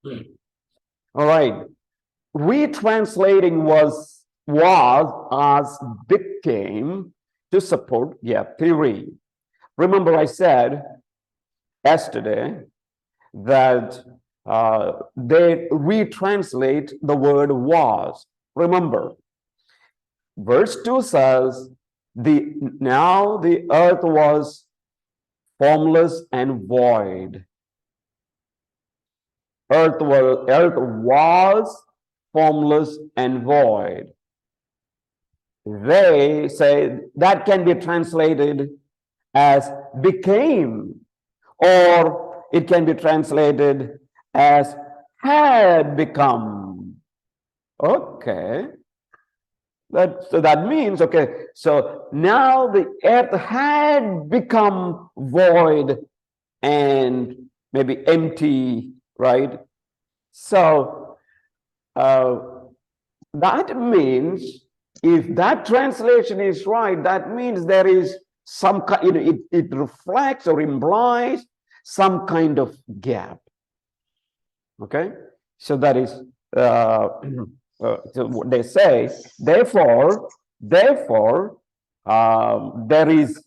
All right. Retranslating was as became to support gap theory. Remember, I said yesterday that they retranslate the word was. Remember, verse 2 says, now the earth was formless and void. Earth was formless and void. They say that can be translated as became, or it can be translated as had become. Okay. So that means, okay, so now the earth had become void and maybe empty, right? So that means, if that translation is right, that means there is some kind, it reflects or implies some kind of gap. Okay, so that is so what they say. Therefore, there is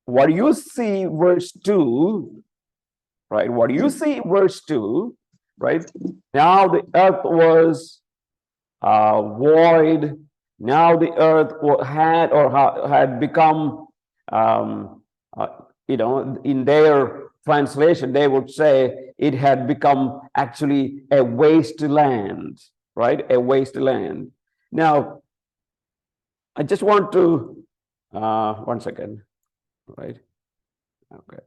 what you see, verse 2, right? What you see, verse 2, right? Now the earth was void. Now the earth had become, in their translation, they would say it had become actually a wasteland, right? A wasteland. Now, I just want to, 1 second, right? Okay.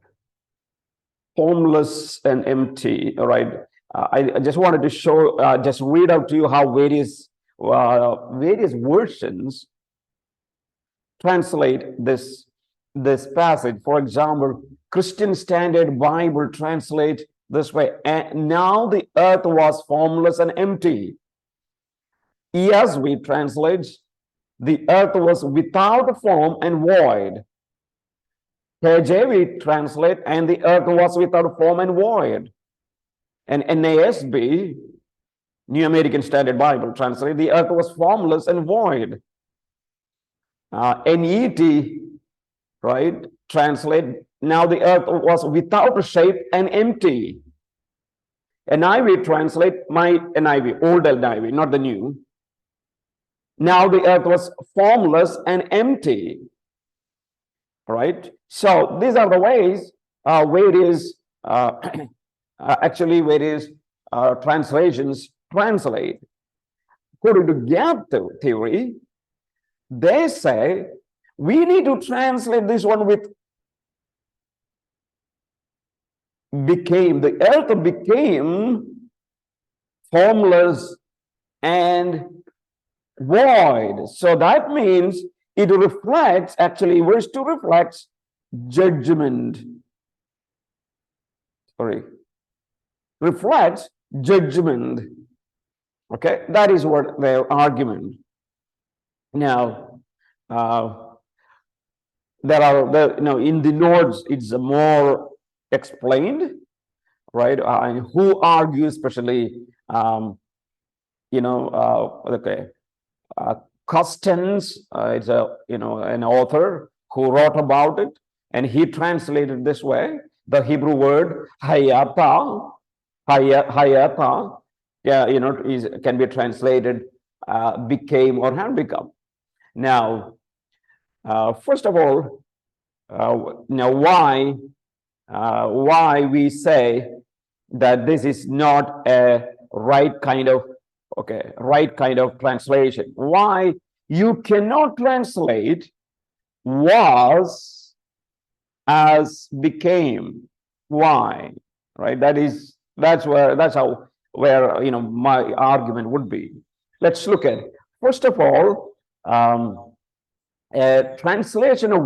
Formless and empty, all right? I just wanted to show, just read out to you how various versions translate this passage. For example, Christian Standard Bible translate this way: and now the earth was formless and empty. ESV translates, the earth was without form and void. KJV translate, and the earth was without form and void. And NASB, New American Standard Bible, translate, the earth was formless and void. NET, right, translate, now the earth was without shape and empty. NIV translate, my NIV, old NIV, not the new. Now the earth was formless and empty. Right? So these are the ways various translations translate. According to gap theory, they say we need to translate this one with became. The earth became formless and void. So that means it reflects, actually, verse 2 reflects judgment. Reflects judgment. Okay, that is what their argument. Now, there are, in the notes, it's more explained, right? And who argues, especially, Costens, it's an author who wrote about it, and he translated this way: the Hebrew word hayata, can be translated became or had become. Now, first of all, why we say that this is not a right kind of translation? Why you cannot translate was as became? Why? Right? That's where my argument would be. Let's look at it. First of all, a translation of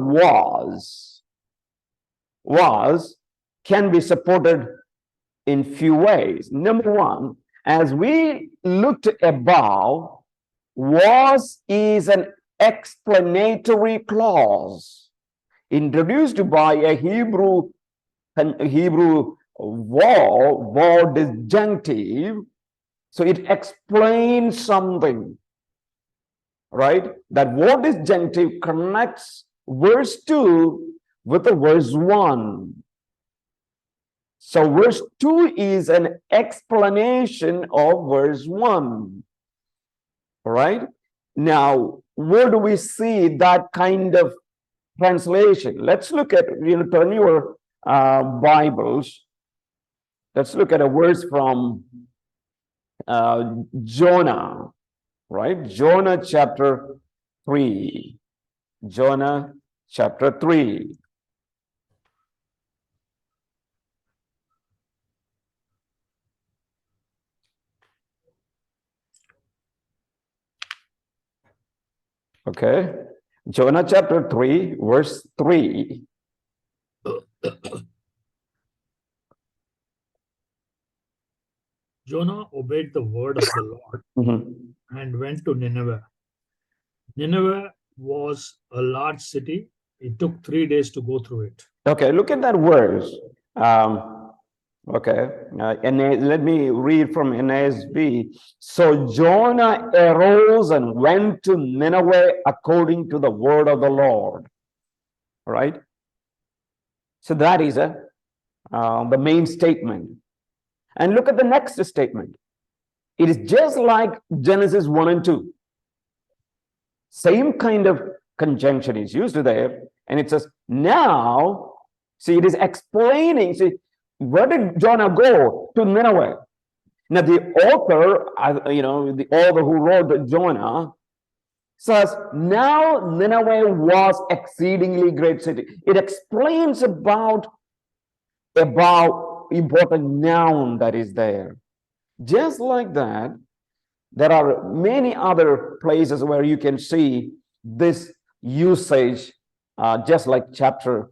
was can be supported in few ways. Number one, as we looked above, was is an explanatory clause introduced by a Hebrew war disjunctive, so it explains something, right? That war disjunctive connects verse 2 with the verse 1. So verse 2 is an explanation of verse 1. All right. Now, where do we see that kind of translation? Let's look at, turn your Bibles. Let's look at a verse from Jonah, right? Jonah chapter 3. Jonah chapter 3. Okay. Jonah chapter 3, verse 3. Jonah obeyed the word of the Lord and went to Nineveh. Nineveh was a large city. It took 3 days to go through it. Okay, look at that verse. Okay, let me read from NASB. So Jonah arose and went to Nineveh according to the word of the Lord. All right. So that is the main statement. And look at the next statement. It is just like Genesis 1 and 2. Same kind of conjunction is used there. And it says, now, see, it is explaining. See, where did Jonah go? To Nineveh. Now, the author, the author who wrote Jonah says, now Nineveh was exceedingly great city. It explains about important noun that is there. Just like that, there are many other places where you can see this usage, just like chapter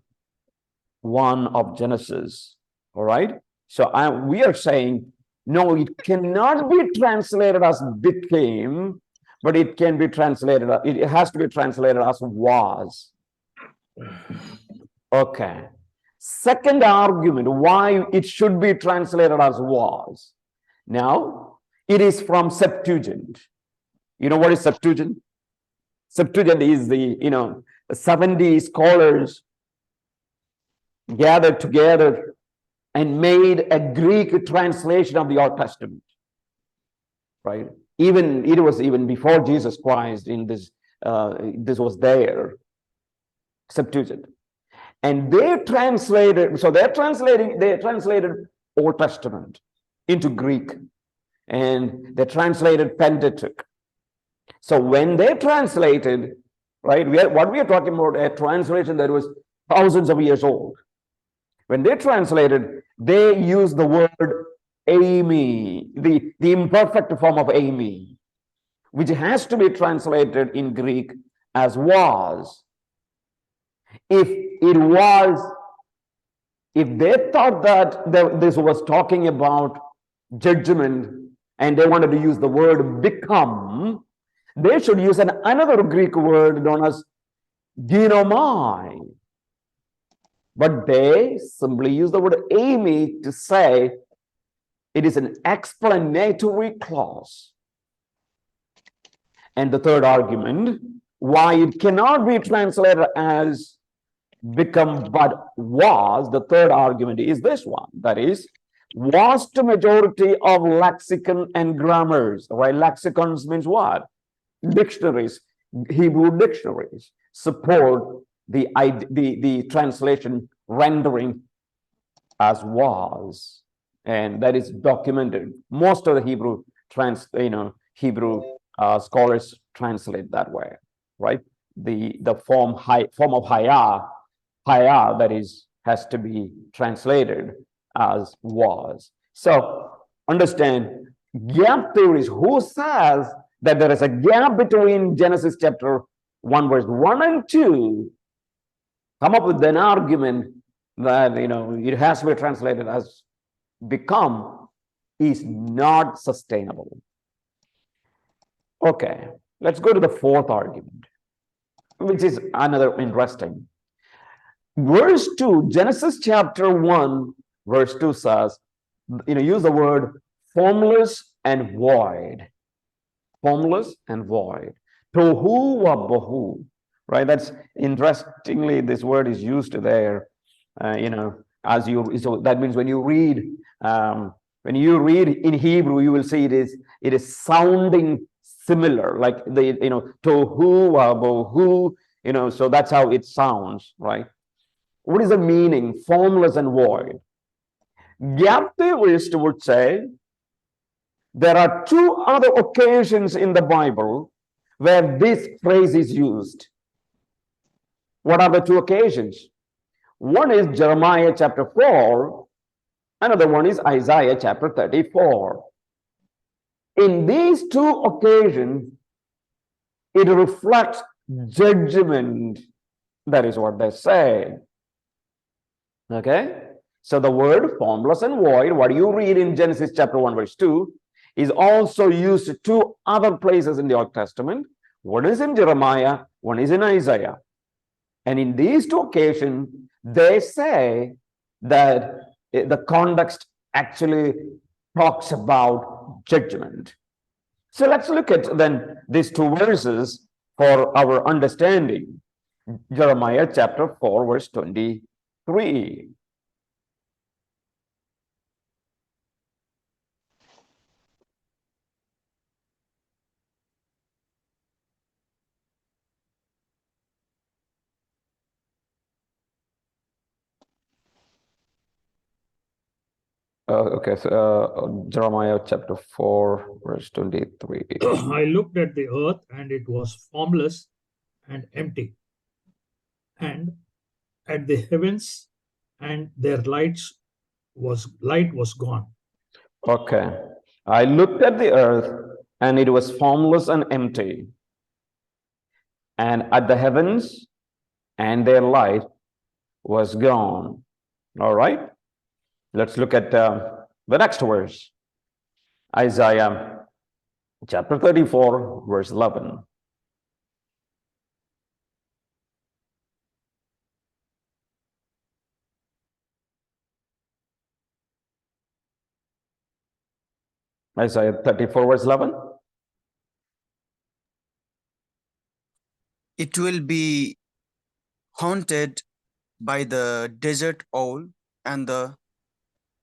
1 of Genesis. All right. So we are saying, no, it cannot be translated as became, but it can be translated, it has to be translated as was. Okay. Second argument why it should be translated as was. Now, it is from Septuagint. You know what is Septuagint? Septuagint is the 70 scholars gathered together and made a Greek translation of the Old Testament. Right? It was even before Jesus Christ. In this was there, Septuagint. And they translated, so they translated Old Testament into Greek, and they translated Pentateuch. So when they translated, right, what we are talking about, a translation that was thousands of years old. When they translated, they used the word Amy, the imperfect form of Amy, which has to be translated in Greek as was. If they thought that this was talking about judgment and they wanted to use the word become, they should use another Greek word known as ginomai. But they simply use the word Amy to say it is an explanatory clause. And the third argument, why it cannot be translated as become but was, the third argument is this one, that is, vast majority of lexicon and grammars, right? Lexicons means what? Dictionaries, Hebrew dictionaries support the translation rendering as was, and that is documented. Most of the Hebrew scholars translate that way, right? The form of haya, that is, has to be translated as was. So understand, gap theories, who says that there is a gap between Genesis chapter 1 verse 1 and 2, come up with an argument that it has to be translated as become, is not sustainable. Okay, let's go to the fourth argument, which is another interesting. Verse 2, Genesis chapter 1, verse 2 says, use the word formless and void. Formless and void. Tohu wa bohu. Right? That's interestingly, this word is used there. As you, so that means when you read in Hebrew, you will see it is sounding similar, like the tohu wa bohu. So that's how it sounds, right? What is the meaning? Formless and void. Gap theorists would say there are two other occasions in the Bible where this phrase is used. What are the two occasions? One is Jeremiah chapter 4, another one is Isaiah chapter 34. In these two occasions, it reflects judgment. That is what they say. Okay? So the word formless and void, what you read in Genesis chapter 1 verse 2, is also used two other places in the Old Testament. One is in Jeremiah, one is in Isaiah. And in these two occasions, they say that the context actually talks about judgment. So let's look at then these two verses for our understanding. Jeremiah chapter 4 verse 23. Jeremiah chapter 4 verse 23. I looked at the earth, and it was formless and empty, and at the heavens, and their light was gone. Okay. I looked at the earth, and it was formless and empty, and at the heavens, and their light was gone. All right. Let's look at the next verse. Isaiah chapter 34 verse 11. Isaiah 34 verse 11. It will be haunted by the desert owl and the...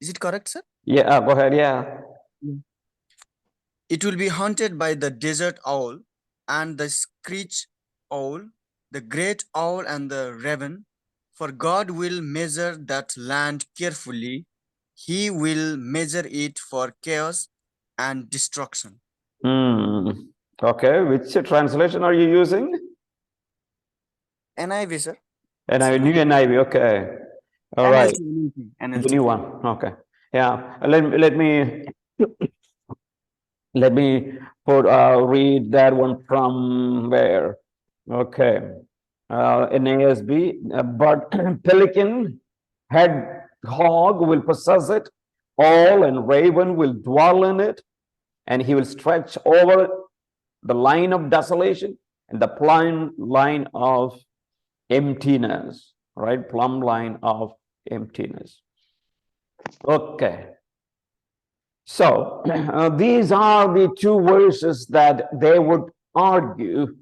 Is it correct, sir? Yeah, go ahead. Yeah. It will be haunted by the desert owl and the screech owl, the great owl and the raven. For God will measure that land carefully. He will measure it for chaos and destruction. Okay. Which translation are you using? NIV, sir. NIV, new NIV. Okay. All right. NLT. The new one. Okay. Yeah. Let me read that one from where? Okay. NASB. But pelican, hedgehog will possess it. Owl and raven will dwell in it, and he will stretch over the line of desolation and the plumb line of emptiness. Right? Plumb line of emptiness. Okay. So these are the two verses that they would argue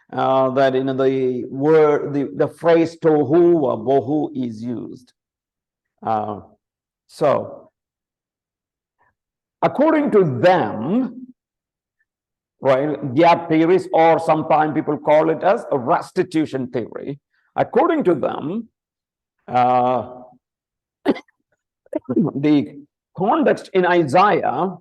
that the word, the phrase tohu or bohu is used. So according to them, right, gap theories, or sometimes people call it as a restitution theory. According to them, the context in Isaiah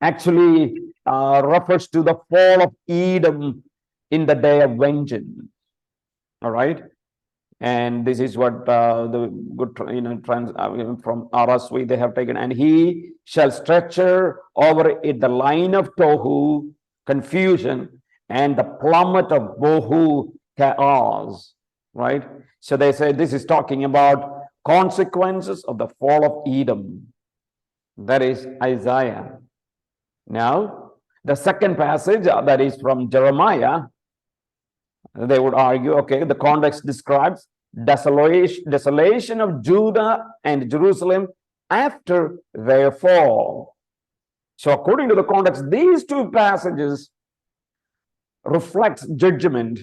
actually refers to the fall of Edom in the day of vengeance. All right, and this is what the good from RSV they have taken. And he shall stretch her over it the line of tohu, confusion, and the plummet of bohu, chaos. Right. So they say this is talking about consequences of the fall of Edom. That is Isaiah. Now, the second passage that is from Jeremiah, they would argue, okay, the context describes desolation of Judah and Jerusalem after their fall. So according to the context, these two passages reflects judgment.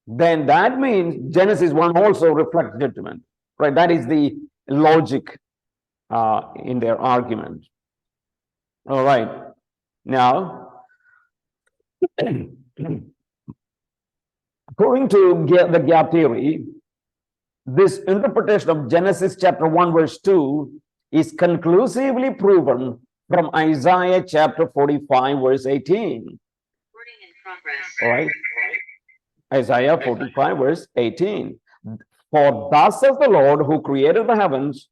Then that means Genesis 1 also reflects judgment, right? That is the logic in their argument. All right. Now, according to the gap theory, this interpretation of Genesis chapter 1 verse 2 is conclusively proven from Isaiah chapter 45 verse 18. All right. Isaiah 45 verse 18. For thus says the Lord who created the heavens,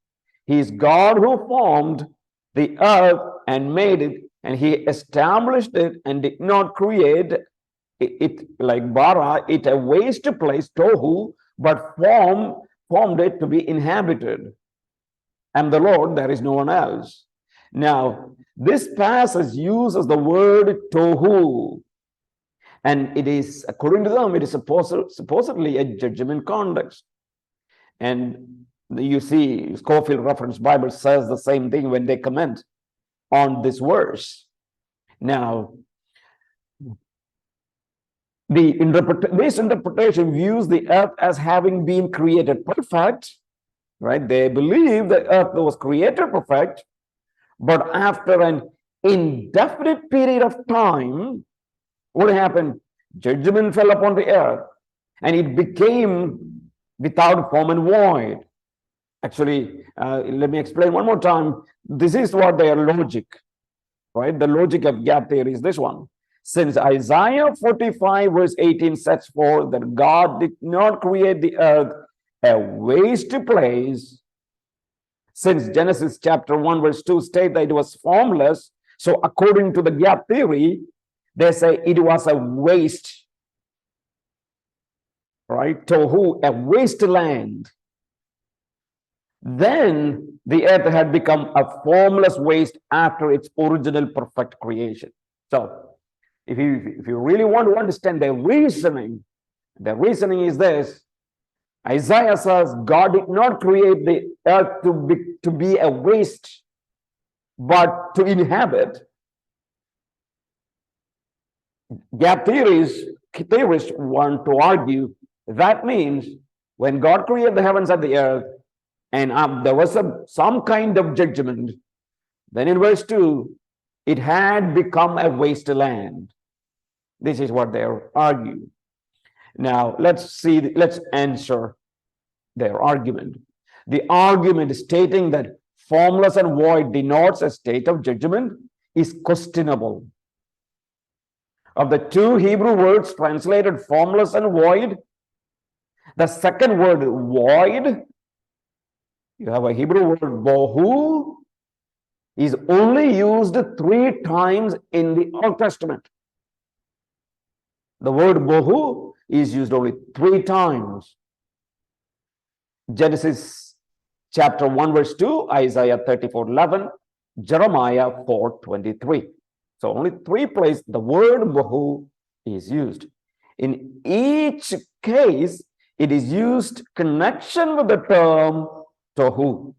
he is God who formed the earth and made it, and he established it and did not create it like bara, it a waste place, tohu, but formed it to be inhabited. And the Lord, there is no one else. Now, this passage uses the word tohu, and it is, according to them, it is supposedly a judgment context. And you see, Scofield Reference Bible says the same thing when they comment on this verse. Now, this interpretation views the earth as having been created perfect, right? They believe the earth was created perfect, but after an indefinite period of time, what happened? Judgment fell upon the earth, and it became without form and void. Actually, let me explain one more time. This is what their logic, right? The logic of gap theory is this one. Since Isaiah 45 verse 18 sets forth that God did not create the earth a waste place, since Genesis chapter 1 verse 2 state that it was formless, so according to the gap theory, they say it was a waste, right? Tohu, a wasteland. Then the earth had become a formless waste after its original perfect creation. So if you really want to understand the reasoning is this. Isaiah says God did not create the earth to be a waste, but to inhabit. Gap theorists want to argue that means when God created the heavens and the earth, and there was some kind of judgment, then in verse 2, it had become a wasteland. This is what they argue. Now, let's answer their argument. The argument stating that formless and void denotes a state of judgment is questionable. Of the two Hebrew words translated formless and void, the second word void, you have a Hebrew word bohu, is only used 3 times in the Old Testament. The word bohu is used only 3 times. Genesis chapter 1 verse 2, Isaiah 34:11, Jeremiah 4:23. So only 3 places the word bohu is used. In each case, it is used connection with the term tohu.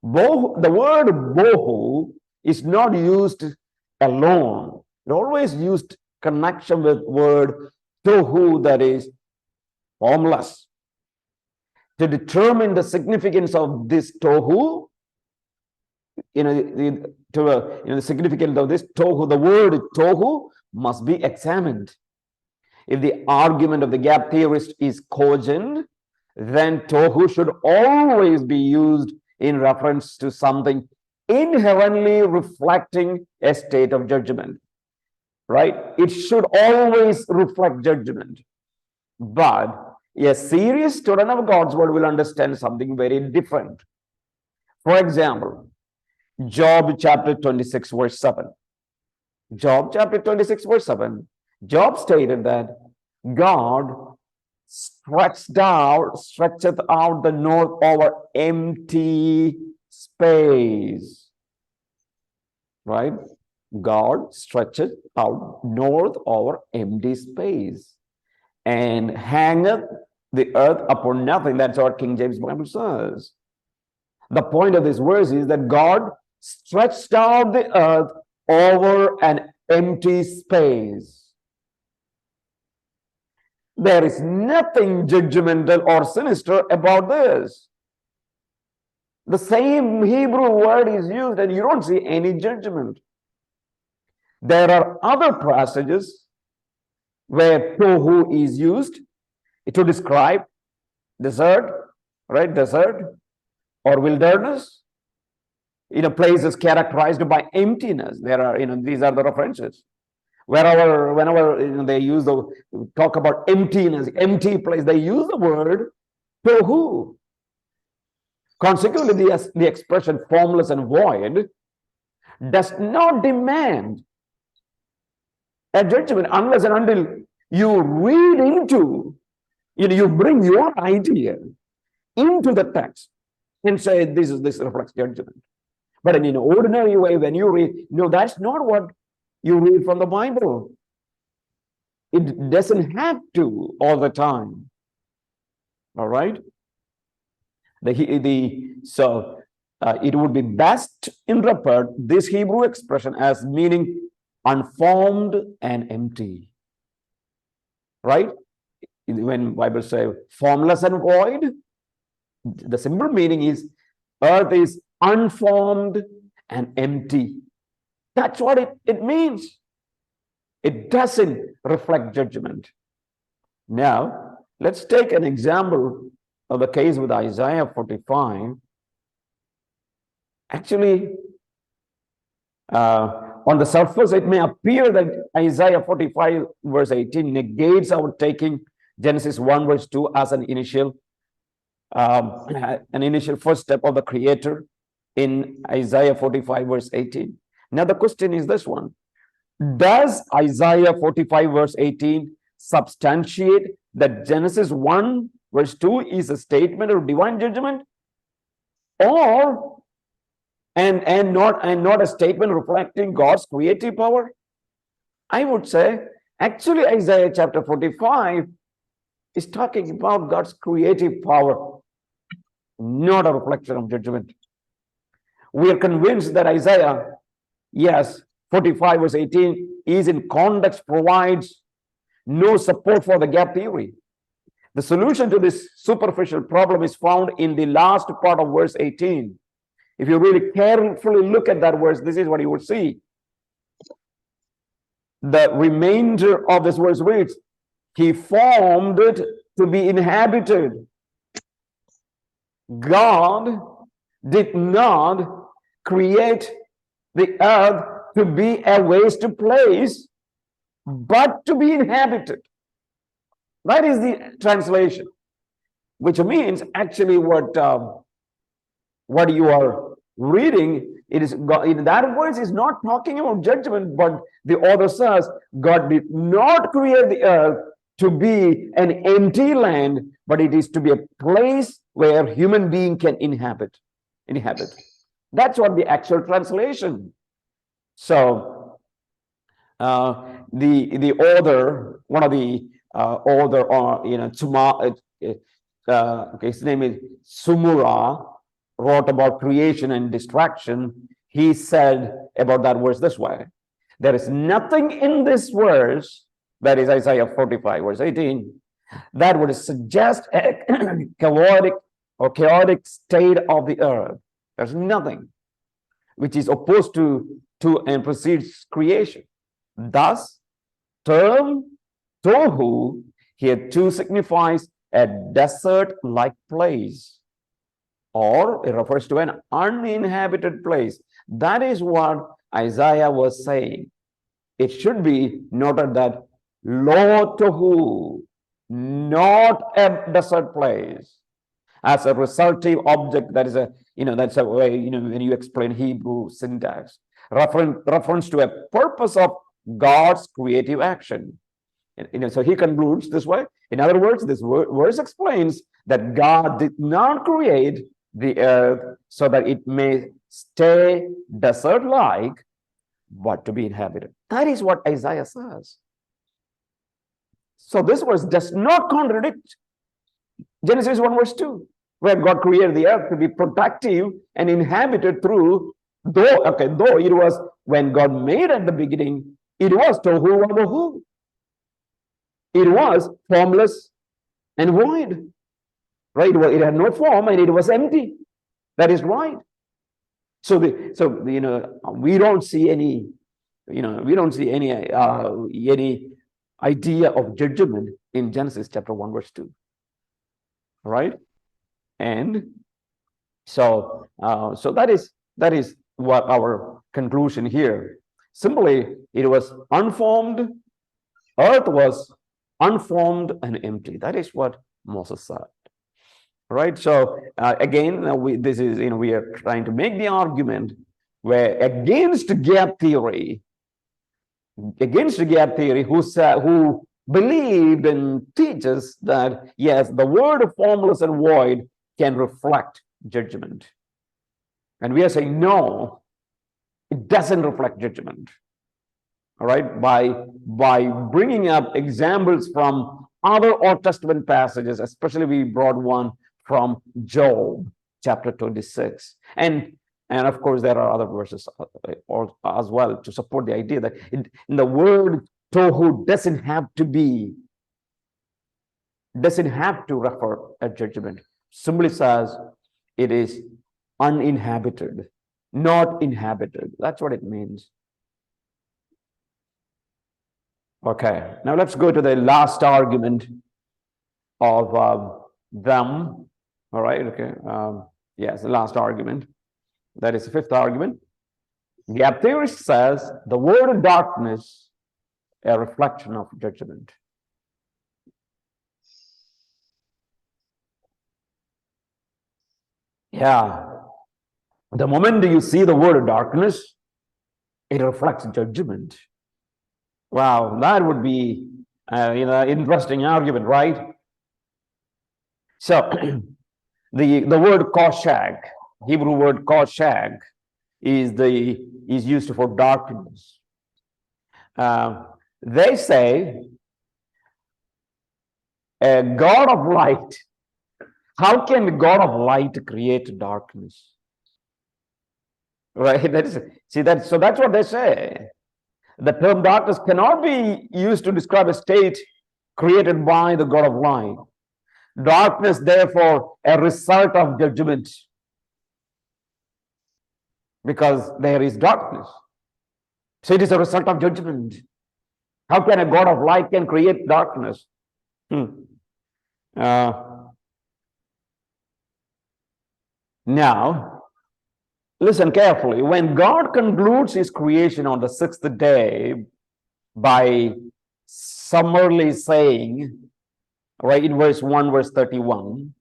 The word bohu is not used alone. It always used connection with word tohu, that is formless. To determine the significance of this tohu, the significance of this tohu, the word tohu must be examined. If the argument of the gap theorist is cogent, then tohu should always be used in reference to something inherently reflecting a state of judgment, right? It should always reflect judgment. But a serious student of God's word will understand something very different. For example, Job chapter 26 verse 7. Job chapter 26 verse 7. Job stated that God stretcheth out the north over empty space, right? God stretcheth out north over empty space. and hangeth the earth upon nothing. That's what King James Bible says. The point of this verse is that God stretched out the earth over an empty space. There is nothing judgmental or sinister about this. The same Hebrew word is used and you don't see any judgment. There are other passages where tohu is used to describe desert, right? Desert or wilderness, places characterized by emptiness. There are, these are the references. Whenever they talk about emptiness, empty place, they use the word tohu. Consequently, the expression formless and void does not demand a judgment unless and until you read into, you bring your idea into the text and say this reflects judgment. But in an ordinary way, when you read, that's not what you read from the Bible. It doesn't have to all the time. All right? It would be best to interpret this Hebrew expression as meaning unformed and empty. Right? When Bible says formless and void, the simple meaning is earth is unformed and empty. That's what it means. It doesn't reflect judgment. Now, let's take an example of the case with Isaiah 45. Actually, on the surface, it may appear that Isaiah 45 verse 18 negates our taking Genesis 1 verse 2 as an initial first step of the Creator in Isaiah 45 verse 18. Now the question is this one: does Isaiah 45 verse 18 substantiate that Genesis 1 verse 2 is a statement of divine judgment, or and not a statement reflecting God's creative power? I would say actually Isaiah chapter 45 is talking about God's creative power, not a reflection of judgment. We are convinced that Isaiah, yes, 45 verse 18 is in context, provides no support for the gap theory. The solution to this superficial problem is found in the last part of verse 18. If you really carefully look at that verse, this is what you would see. The remainder of this verse reads, He formed it to be inhabited. God did not create the earth to be a waste place, but to be inhabited. That is the translation, which means actually what you are reading, it is in that verse is not talking about judgment, but the author says God did not create the earth to be an empty land, but it is to be a place where human being can inhabit. That's what the actual translation. So the author, one of the his name is Sumura, wrote about creation and distraction. He said about that verse this way: there is nothing in this verse, that is Isaiah 45 verse 18, that would suggest a chaotic state of the earth. There's nothing which is opposed to and precedes creation. Thus, term tohu here too signifies a desert-like place, or it refers to an uninhabited place. That is what Isaiah was saying. It should be noted that lo tohu, not a desert place, as a resultive object. That is that's a way, when you explain Hebrew syntax, reference to a purpose of God's creative action. So he concludes this way. In other words, this verse explains that God did not create the earth so that it may stay desert-like, but to be inhabited. That is what Isaiah says. So this verse does not contradict Genesis 1 verse 2, where God created the earth to be protective and inhabited through, though it was, when God made at the beginning, it was tohu wabohu. It was formless and void, right? It had no form and it was empty. That is right. So we don't see any, any idea of judgment in Genesis chapter 1 verse 2. Right? And so that is what our conclusion here. Simply, it was unformed, earth was unformed and empty. That is what Moses said. Right? So again, we are trying to make the argument where against gap theory, who believed and teaches that yes, the word formless and void can reflect judgment. And we are saying no, it doesn't reflect judgment. All right, by bringing up examples from other Old Testament passages, especially we brought one from Job chapter 26, and of course there are other verses as well to support the idea that in the word tohu doesn't have to refer at judgment. Simply says it is uninhabited, not inhabited. That's what it means. Okay, now let's go to the last argument of them. All right, okay. Yes, the last argument. That is the fifth argument. Gap theory says the word of darkness a reflection of judgment. Yeah. The moment you see the word of darkness, it reflects judgment. Wow, that would be interesting argument, right? So the word koshag, Hebrew word koshag, is used for darkness. They say a God of light. How can the God of light create darkness? Right? So that's what they say. The term darkness cannot be used to describe a state created by the God of light. Darkness, therefore, a result of judgment, because there is darkness. So it is a result of judgment. How can a God of light can create darkness? Now, listen carefully. When God concludes his creation on the sixth day by summarily saying, right, in verse 1, verse 31,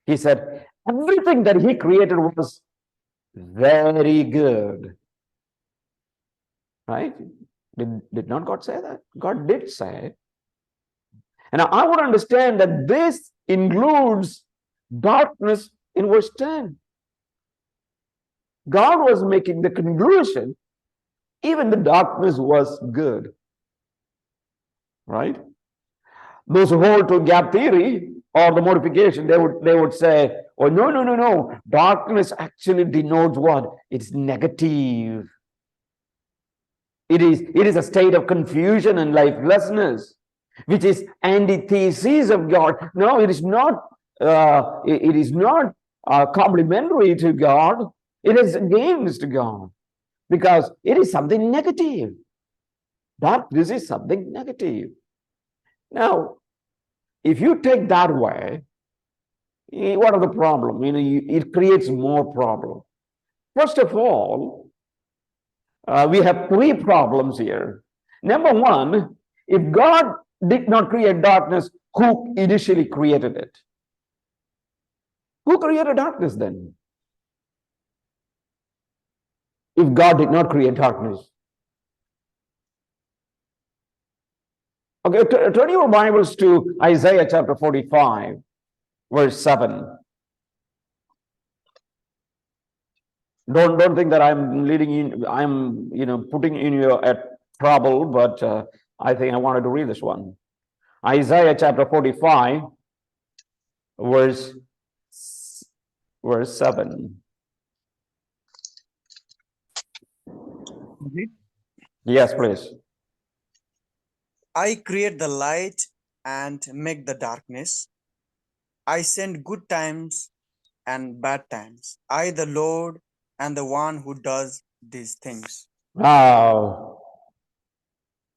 he said, everything that he created was very good. Right? Did not God say that? God did say it. And I would understand that this includes darkness in verse 10. God was making the conclusion, even the darkness was good. Right? Those who hold to gap theory or the modification, they would say, oh, no. Darkness actually denotes what? It's negative. It is a state of confusion and lifelessness, which is antithesis of God. No, it is not. It is not complementary to God. It is against God, because it is something negative. Darkness is something negative. Now, if you take that way, what are the problems? It creates more problems. First of all, we have three problems here. Number one, if God did not create darkness, who initially created it? Who created darkness then? If God did not create darkness. Okay, turn your Bibles to Isaiah chapter 45, verse 7. Don't think that I'm putting in you at trouble, but I think I wanted to read this one. Isaiah chapter 45, verse 7. Yes, please. I create the light and make the darkness. I send good times and bad times. I, the Lord, am the one who does these things. Oh,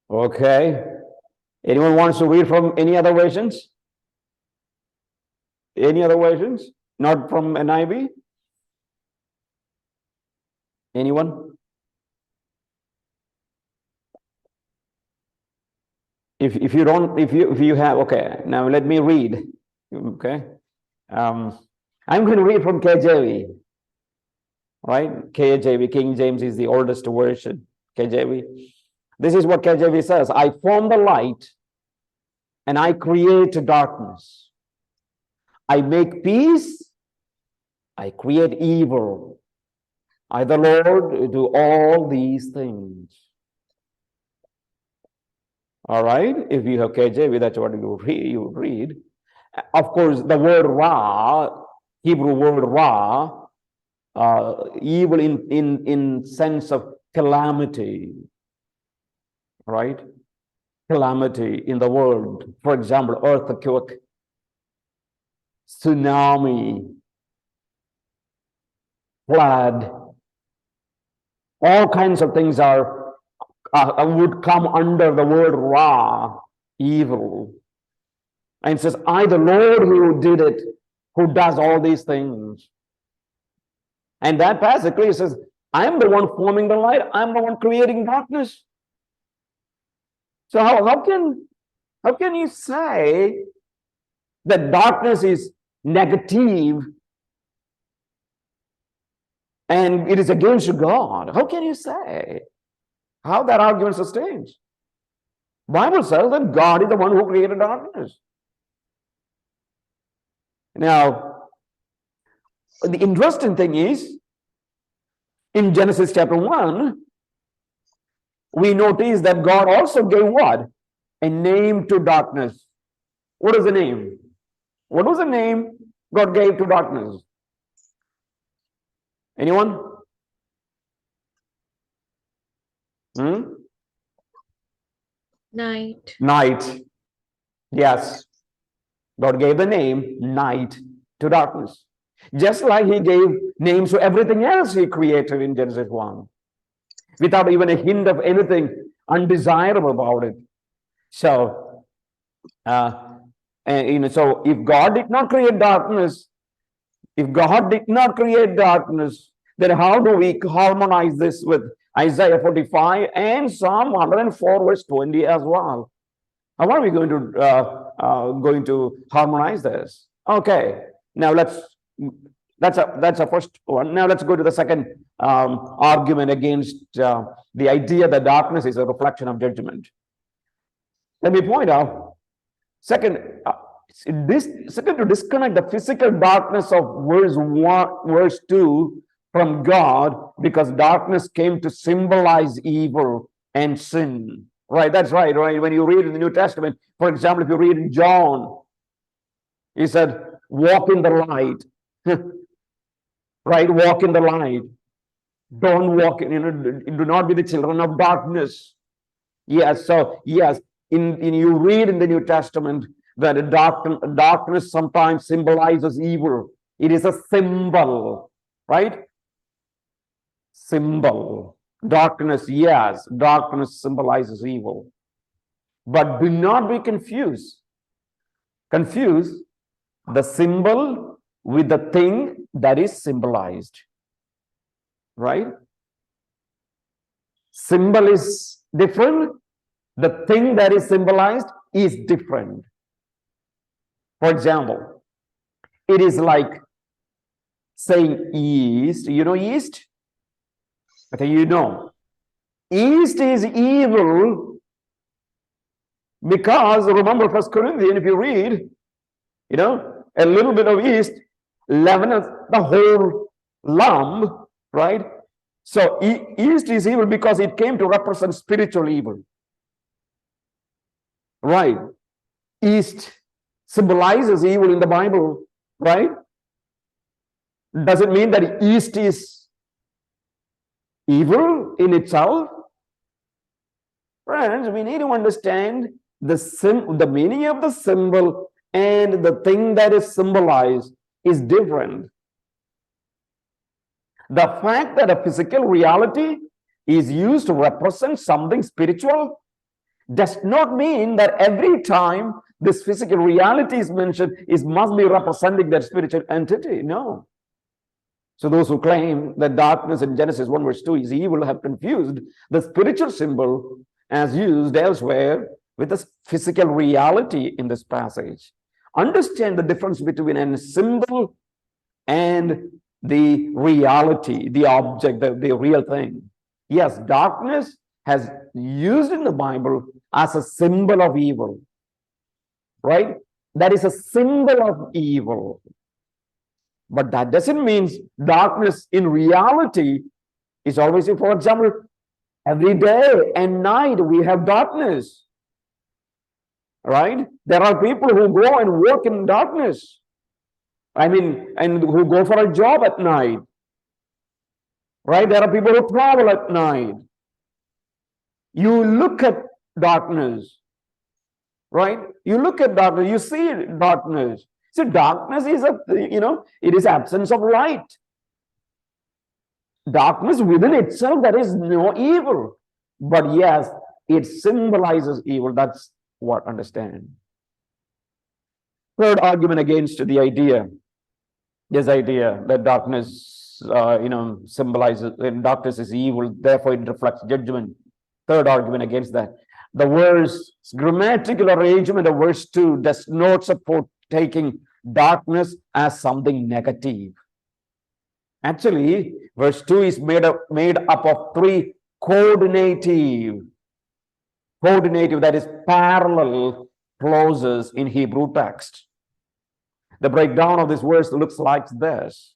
okay. Anyone wants to read from any other versions? Any other versions? Not from NIV? Anyone? If you don't, if you have, okay, now let me read. Okay. I'm going to read from KJV. Right? KJV, King James is the oldest version. KJV. This is what KJV says. I form the light and I create darkness. I make peace. I create evil. I, the Lord, do all these things. All right. If you have KJV, that's what you read. Of course, the word Ra, Hebrew word Ra, evil in sense of calamity, right? Calamity in the world. For example, earthquake, tsunami, flood, all kinds of things would come under the word Ra, evil. And it says, I, the Lord who did it, who does all these things. And that passage clearly says, I'm the one forming the light. I'm the one creating darkness. So how can you say that darkness is negative and it is against God? How can you say? How that argument sustains? Bible says that God is the one who created darkness. Now, the interesting thing is, in Genesis chapter 1, we notice that God also gave what? A name to darkness. What is the name? What was the name God gave to darkness? Anyone? Night. Night. Yes. God gave the name night to darkness. Just like he gave names to everything else he created in Genesis 1, without even a hint of anything undesirable about it. So, so if God did not create darkness, then how do we harmonize this with Isaiah 45 and Psalm 104 verse 20 as well? How are we going to harmonize this? Okay, now that's a first one. Now let's go to the second argument against the idea that darkness is a reflection of judgment. Let me point out, second, to disconnect the physical darkness of verse 2 from God, because darkness came to symbolize evil and sin. Right, that's right. When you read in the New Testament, for example, if you read in John, he said, walk in the light. Right, walk in the light. Don't walk in, do not be the children of darkness. Yes, so yes, you read in the New Testament that darkness sometimes symbolizes evil. It is a symbol, right? Symbol. Darkness, yes, darkness symbolizes evil. But do not be confused. Confuse the symbol with the thing that is symbolized. Right? Symbol is different. The thing that is symbolized is different. For example, it is like saying east. You know east? Okay, you know. East is evil because, remember 1 Corinthians, if you read, a little bit of yeast leaveneth the whole lump, right? So yeast is evil because it came to represent spiritual evil. Right. east symbolizes evil in the Bible, right? Does it mean that east is evil in itself? Friends, we need to understand the meaning of the symbol and the thing that is symbolized is different. The fact that a physical reality is used to represent something spiritual does not mean that every time this physical reality is mentioned, it must be representing that spiritual entity. No. So those who claim that darkness in Genesis 1 verse 2 is evil have confused the spiritual symbol as used elsewhere with the physical reality in this passage. Understand the difference between a symbol and the reality, the object, the real thing. Yes, darkness has used in the Bible as a symbol of evil, right? That is a symbol of evil. But that doesn't mean darkness in reality is always, for example, every day and night we have darkness, right? There are people who go and work in darkness. I mean, and who go for a job at night, right? There are people who travel at night. You look at darkness, right? You look at darkness, you see darkness. So darkness is it is absence of light. Darkness within itself, there is no evil. But yes, it symbolizes evil. That's what understand. Third argument against the idea, this idea that darkness, symbolizes, darkness is evil, therefore it reflects judgment. Third argument against that. The verse, grammatical arrangement of verse 2 does not support taking darkness as something negative. Actually, verse 2 is made up of three coordinative, that is parallel clauses in Hebrew text. The breakdown of this verse looks like this.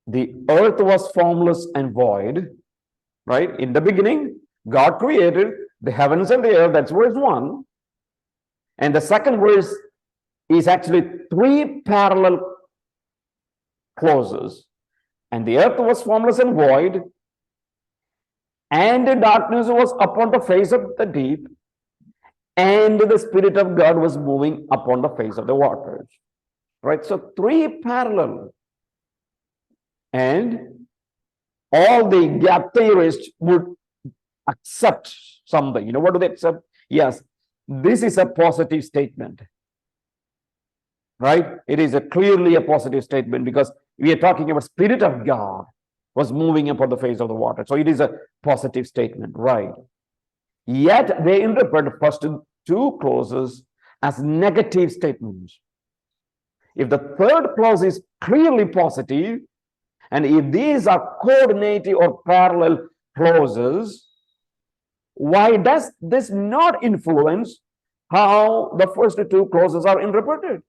The earth was formless and void, right? In the beginning, God created the heavens and the earth. That's verse 1. And the second verse is actually three parallel clauses. And the earth was formless and void, and the darkness was upon the face of the deep, and the Spirit of God was moving upon the face of the waters. Right? So three parallel. And all the gap theorists would accept something. You know what do they accept? Yes, this is a positive statement. Right? It is clearly a positive statement because we are talking about Spirit of God was moving upon the face of the water. So it is a positive statement, right? Yet they interpret the first two clauses as negative statements. If the third clause is clearly positive, and if these are coordinating or parallel clauses, why does this not influence how the first two clauses are interpreted?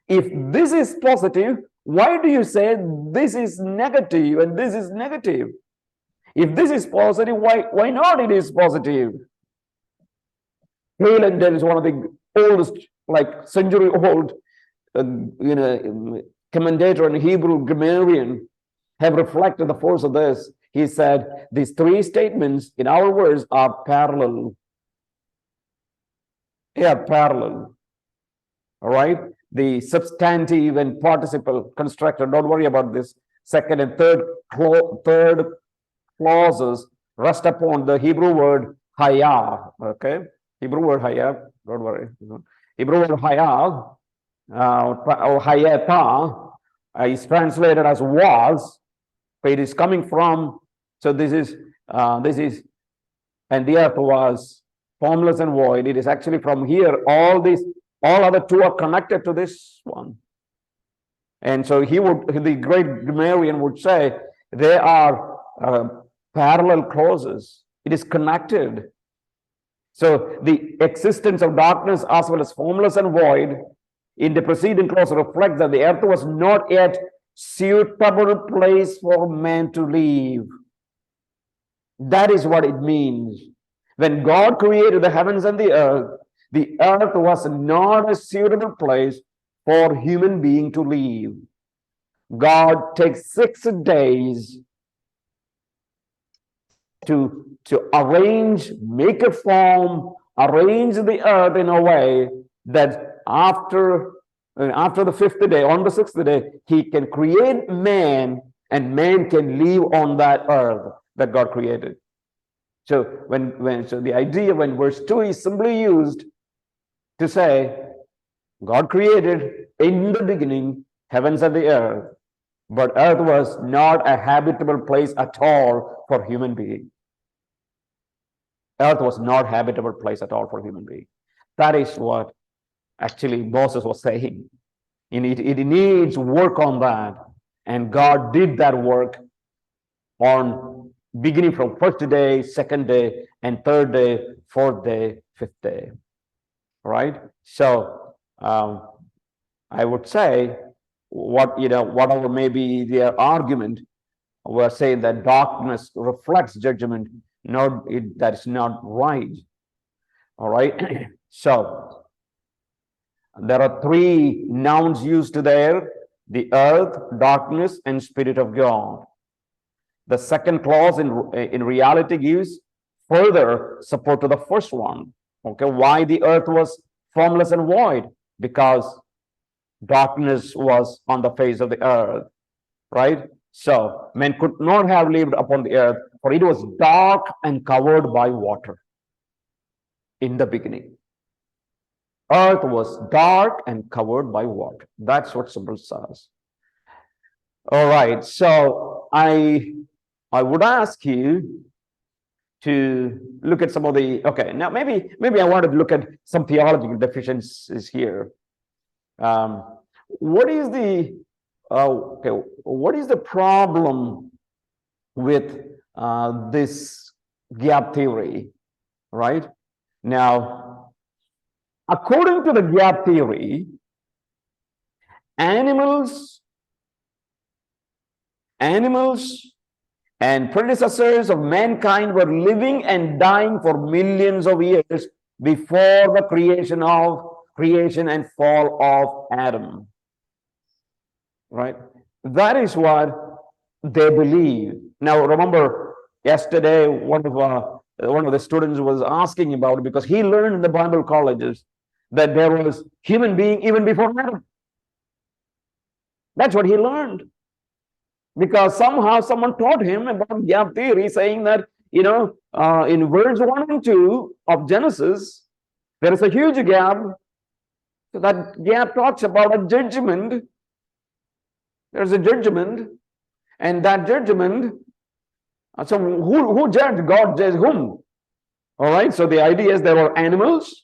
If this is positive, why do you say this is negative and this is negative? If this is positive, why not it is positive? Halen is one of the oldest, like century-old, commentator and Hebrew grammarian, have reflected the force of this. He said these three statements in our words are parallel. They are parallel. All right? The substantive and participle constructor, don't worry about this. Second and third clauses rest upon the Hebrew word haya. Okay? Hebrew word haya, don't worry. Hebrew word haya, or hayata, is translated as was. It is coming from, so this is, and the earth was formless and void. It is actually from here, all other two are connected to this one. And so the great grammarian would say, they are parallel clauses. It is connected. So the existence of darkness as well as formless and void in the preceding clause reflects that the earth was not yet suitable place for man to live. That is what it means. When God created the heavens and the earth was not a suitable place for human being to live. God takes 6 days to arrange, make a form, arrange the earth in a way that after the 5th day, on the 6th day, he can create man, and man can live on that earth that God created. So so the idea when verse 2 is simply used to say, God created in the beginning heavens and the earth, but earth was not a habitable place at all for human being. Earth was not a habitable place at all for human being. That is what actually Moses was saying. It needs work on that. And God did that work on beginning from 1st day, 2nd day, and 3rd day, 4th day, 5th day. Right? So I would say whatever may be their argument, we're saying that darkness reflects judgment. No, that is not right. All right. So there are 3 nouns used there: the earth, darkness, and Spirit of God. The second clause in reality gives further support to the first one. Okay, why the earth was formless and void? Because darkness was on the face of the earth, right? So men could not have lived upon the earth, for it was dark and covered by water in the beginning. Earth was dark and covered by water. That's what symbol says. All right, so I would ask you to look at some of the, okay, now maybe I wanted to look at some theological deficiencies here. What is the problem with this gap theory, right? Now, according to the gap theory, animals and predecessors of mankind were living and dying for millions of years before the creation and fall of Adam. Right? That is what they believe. Now, remember, yesterday one of the students was asking about it, because he learned in the Bible colleges that there was human being even before Adam. That's what he learned. Because somehow someone taught him about gap theory, saying that, in verse 1 and 2 of Genesis, there is a huge gap. So that gap talks about a judgment. There's a judgment, and that judgment, so who judged? God judged whom? All right, so the idea is there were animals,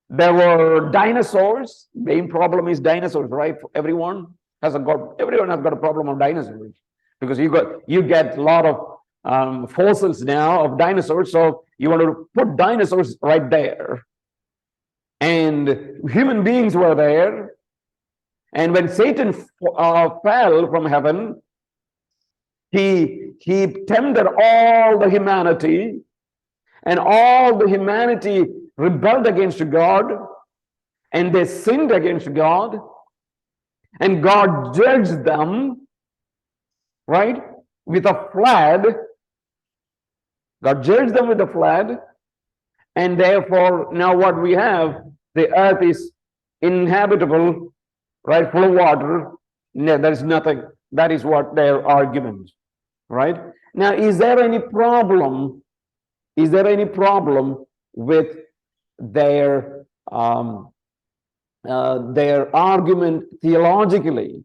there were dinosaurs. Main problem is dinosaurs, right? Everyone has got a problem of dinosaurs, because you get a lot of fossils now of dinosaurs, so you want to put dinosaurs right there. And human beings were there. And when Satan fell from heaven, he tempted all the humanity, and all the humanity rebelled against God, and they sinned against God, and God judged them, right, with a flood. God judged them with a flood, and therefore now what we have, the earth is inhabitable, right, full of water. No, there is nothing. That is what their argument, right? Now, is there any problem? Is there any problem with their argument theologically,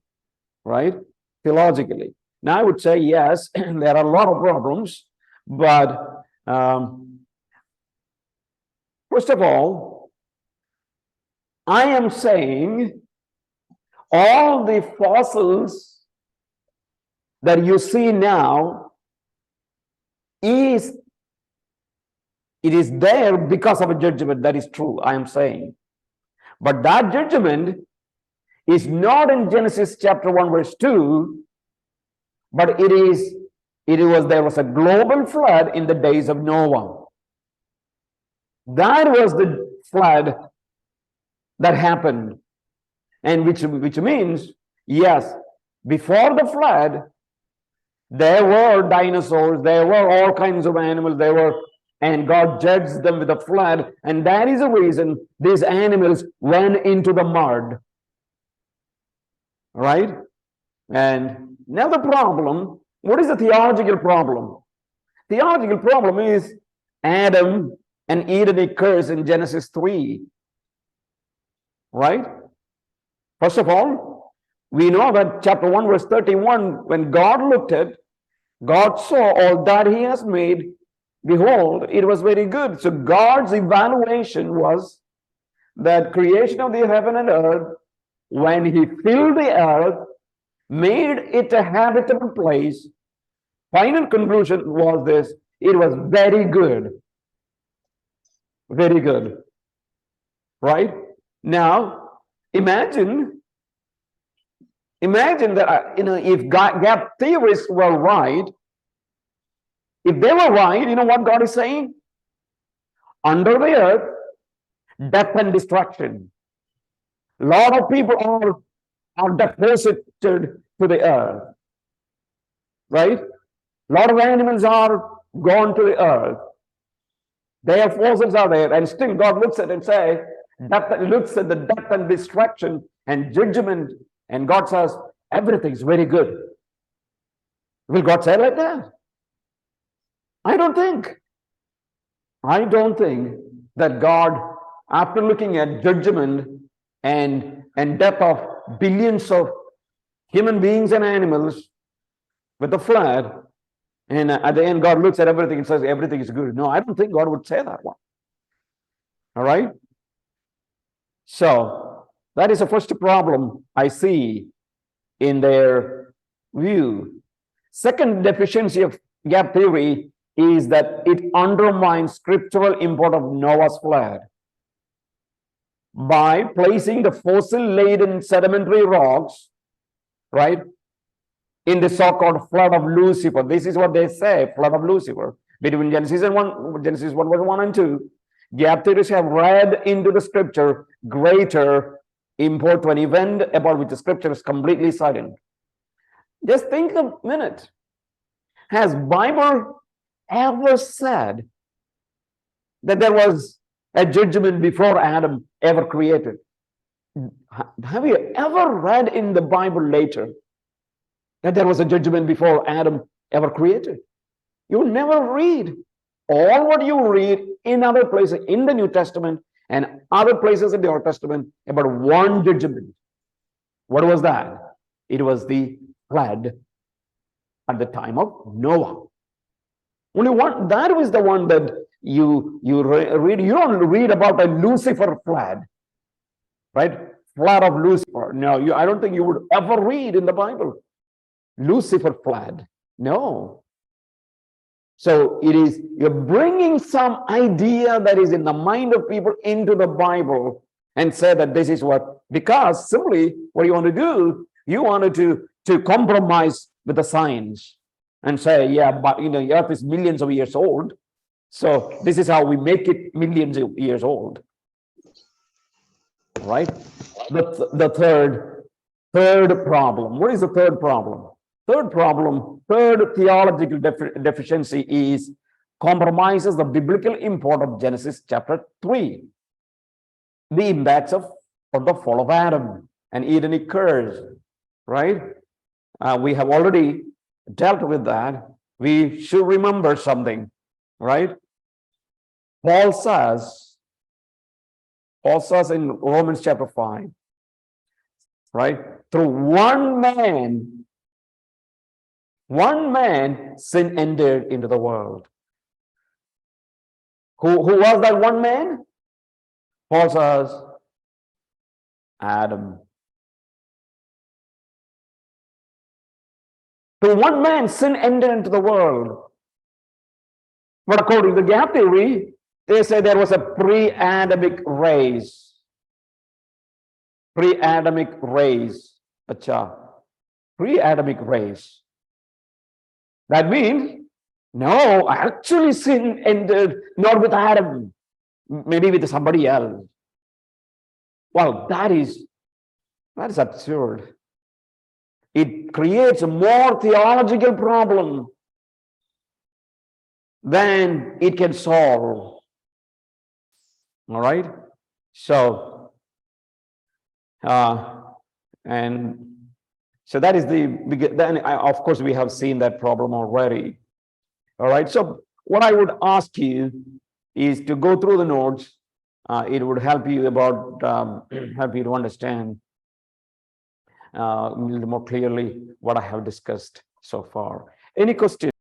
right? Theologically. Now, I would say yes. There are a lot of problems, but first of all, I am saying all the fossils that you see now it is there because of a judgment. That is true, I am saying. But that judgment is not in Genesis chapter 1 verse 2, but there was a global flood in the days of Noah. That was the flood that happened. And which means, yes, before the flood, there were dinosaurs, there were all kinds of animals, and God judged them with a flood. And that is the reason these animals went into the mud. Right? And now the problem, what is the theological problem? Theological problem is Adam and Edenic curse in Genesis 3. Right? First of all, we know that chapter 1 verse 31, when God looked at, God saw all that he has made, behold, it was very good. So God's evaluation was that creation of the heaven and earth, when he filled the earth, made it a habitable place, final conclusion was this: it was very good. Very good. Right? Now, imagine that, if gap theorists were right, if they were right, you know what God is saying? Under the earth, death and destruction. A lot of people are deposited to the earth. Right? A lot of animals are gone to the earth. Their forces are there, and still God looks at it and says, looks at the death and destruction and judgment, and God says, everything is very good. Will God say like that? I don't think that God, after looking at judgment and death of billions of human beings and animals with the flood, and at the end God looks at everything and says everything is good. No, I don't think God would say that one. All right? So that is the first problem I see in their view. Second deficiency of gap theory is that it undermines scriptural import of Noah's flood by placing the fossil-laden sedimentary rocks, right, in the so-called flood of Lucifer. This is what they say, flood of Lucifer. Between Genesis 1 verse 1 and 2, gap theorists have read into the scripture greater import to an event about which the scripture is completely silent. Just think a minute. Has Bible ever said that there was a judgment before Adam ever created? Have you ever read in the Bible later that there was a judgment before Adam ever created? You will never read. All what you read in other places in the New Testament and other places in the Old Testament about one judgment. What was that? It was the flood at the time of Noah. Only one, that was the one that you read. You don't read about a Lucifer flood, right? Flood of Lucifer. No, I don't think you would ever read in the Bible Lucifer flood. No. So it is, you're bringing some idea that is in the mind of people into the Bible and say that this is what, because simply what you want to do, you wanted to compromise with the science and say, yeah, but the earth is millions of years old. So this is how we make it millions of years old. Right? The third problem. What is the third problem? Third theological deficiency is compromises the biblical import of Genesis chapter 3. The impacts of the fall of Adam and Edenic curse, right? We have already dealt with that. We should remember something, right? Paul says in Romans chapter 5, right? Through one man, sin entered into the world. Who was that one man? Paul says, Adam. Through one man, sin entered into the world. But according to gap theory, they say there was a pre-Adamic race. Pre-Adamic race. Pre-Adamic race. That means, no, actually sin entered not with Adam. maybe with somebody else. Well, that is absurd. It creates a more theological problem than it can solve. All right. So, and so that is the big. Then, of course, we have seen that problem already. All right. So, what I would ask you is to go through the notes. It would help you help you to understand a little more clearly what I have discussed so far. Any questions?